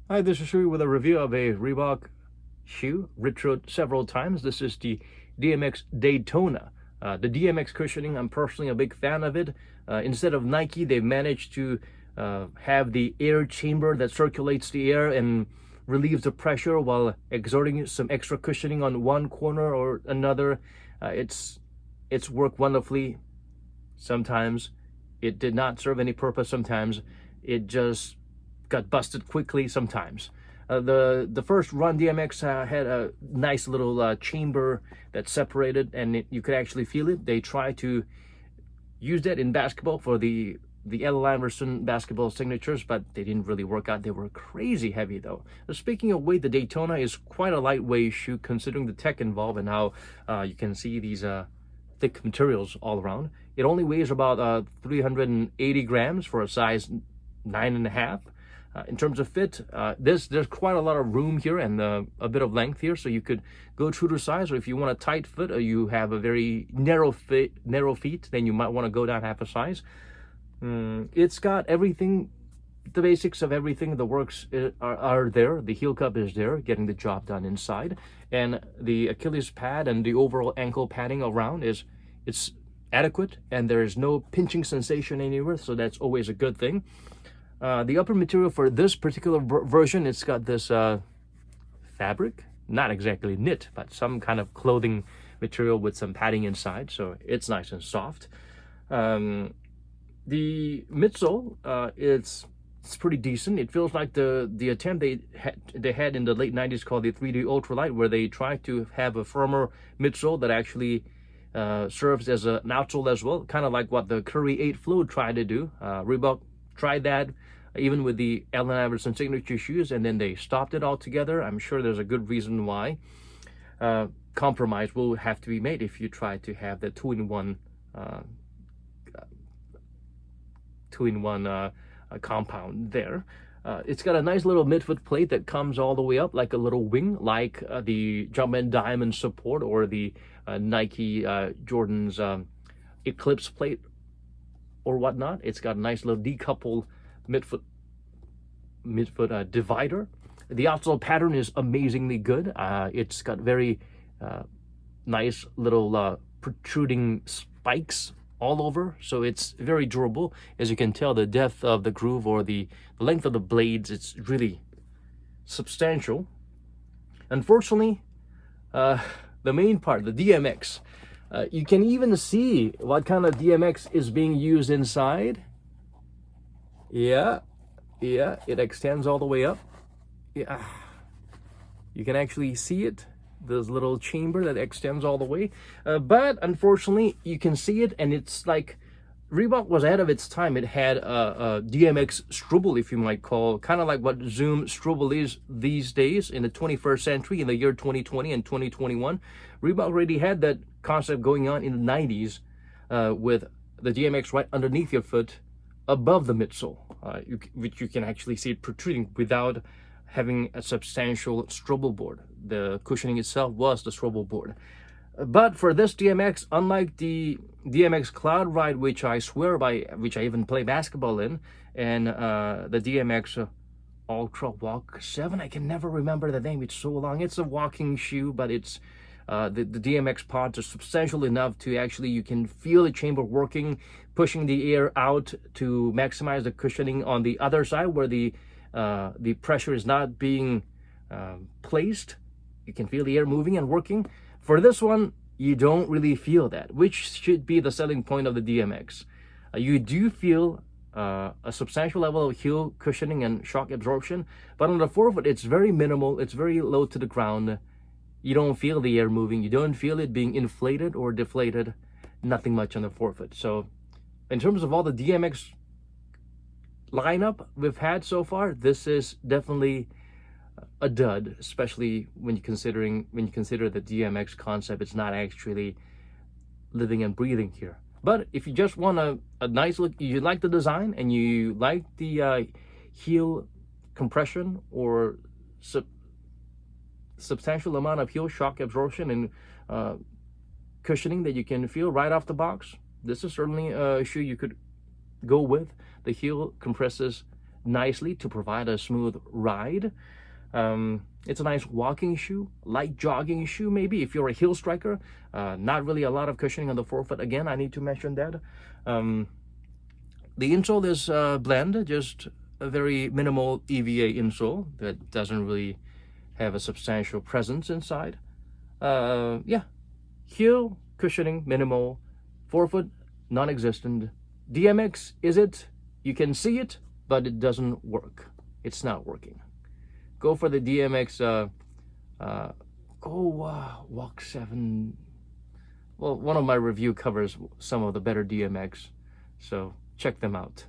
Hi, this is Shui with a review of a Reebok shoe, retroed several times. This is the DMX Daytona. The DMX cushioning, I'm personally a big fan of it. Instead of Nike, they've managed to have the air chamber that circulates the air and relieves the pressure while exerting some extra cushioning on one corner or another. It's worked wonderfully. Sometimes it did not serve any purpose. Sometimes it just got busted quickly sometimes. The first run DMX had a nice little chamber that separated, and you could actually feel it. They tried to use that in basketball for the Allen Iverson basketball signatures, but they didn't really work out. They were crazy heavy though. Speaking of weight, the Daytona is quite a lightweight shoe considering the tech involved and how you can see these thick materials all around. It only weighs about 380 grams for a size 9.5. In terms of fit, there's quite a lot of room here and a bit of length here, so you could go true to size. Or if you want a tight fit or you have a very narrow feet, then you might want to go down half a size. It's got everything, the basics of everything. The works are there. The heel cup is there, getting the job done inside, and the Achilles pad and the overall ankle padding around it's adequate, and there is no pinching sensation anywhere, so that's always a good thing. The upper material for this particular version, it's got this fabric, not exactly knit, but some kind of clothing material with some padding inside, so it's nice and soft. The midsole, it's pretty decent. It feels like the attempt they had in the late 90s called the 3D Ultralight, where they tried to have a firmer midsole that actually serves as an outsole as well, kind of like what the Curry 8 Flow tried to do. Reebok tried that even with the Allen Iverson signature shoes, and then they stopped it altogether. I'm sure there's a good reason why. Compromise will have to be made if you try to have the two-in-one compound there. It's got a nice little midfoot plate that comes all the way up like a little wing, like the Jumpman Diamond support or the Nike Jordan's Eclipse plate or whatnot. It's got a nice little decoupled midfoot divider. The outsole pattern is amazingly good. It's got very nice little protruding spikes all over, so it's very durable. As you can tell, the depth of the groove or the length of the blades, it's really substantial. Unfortunately, the main part, the DMX, you can even see what kind of DMX is being used inside. Yeah, it extends all the way up. Yeah, you can actually see it. This little chamber that extends all the way, but unfortunately you can see it, and it's like Reebok was ahead of its time. It had a DMX Strubble, if you might call, kind of like what Zoom Strubble is these days in the 21st century, in the year 2020 and 2021. Reebok already had that concept going on in the 90s with the DMX right underneath your foot above the midsole, which you can actually see it protruding without having a substantial strobel board. The cushioning itself was the strobel board. But for this DMX, unlike the DMX Cloud Ride, which I swear by, which I even play basketball in, and the DMX Ultra Walk 7, I can never remember the name, it's so long. It's a walking shoe, but it's the DMX pods are substantial enough to actually, you can feel the chamber working, pushing the air out to maximize the cushioning on the other side where the pressure is not being placed. You can feel the air moving and working. For this one, you don't really feel that, which should be the selling point of the DMX. You do feel a substantial level of heel cushioning and shock absorption, but on the forefoot, it's very minimal. It's very low to the ground. You don't feel the air moving. You don't feel it being inflated or deflated. Nothing much on the forefoot. So in terms of all the DMX lineup we've had so far, this is definitely a dud, especially when you consider the DMX concept. It's not actually living and breathing here. But if you just want a nice look, you like the design and you like the heel compression or substantial amount of heel shock absorption and cushioning that you can feel right off the box, this is certainly a shoe you could go with. The heel compresses nicely to provide a smooth ride. It's a nice walking shoe, light jogging shoe maybe if you're a heel striker. Not really a lot of cushioning on the forefoot. Again, I need to mention that. The insole is blend, just a very minimal EVA insole that doesn't really have a substantial presence inside. Yeah, heel cushioning minimal, forefoot non-existent. DMX, is it? You can see it, but it doesn't work. It's not working. Go for the DMX. Walk 7. Well, one of my review covers some of the better DMX, so check them out.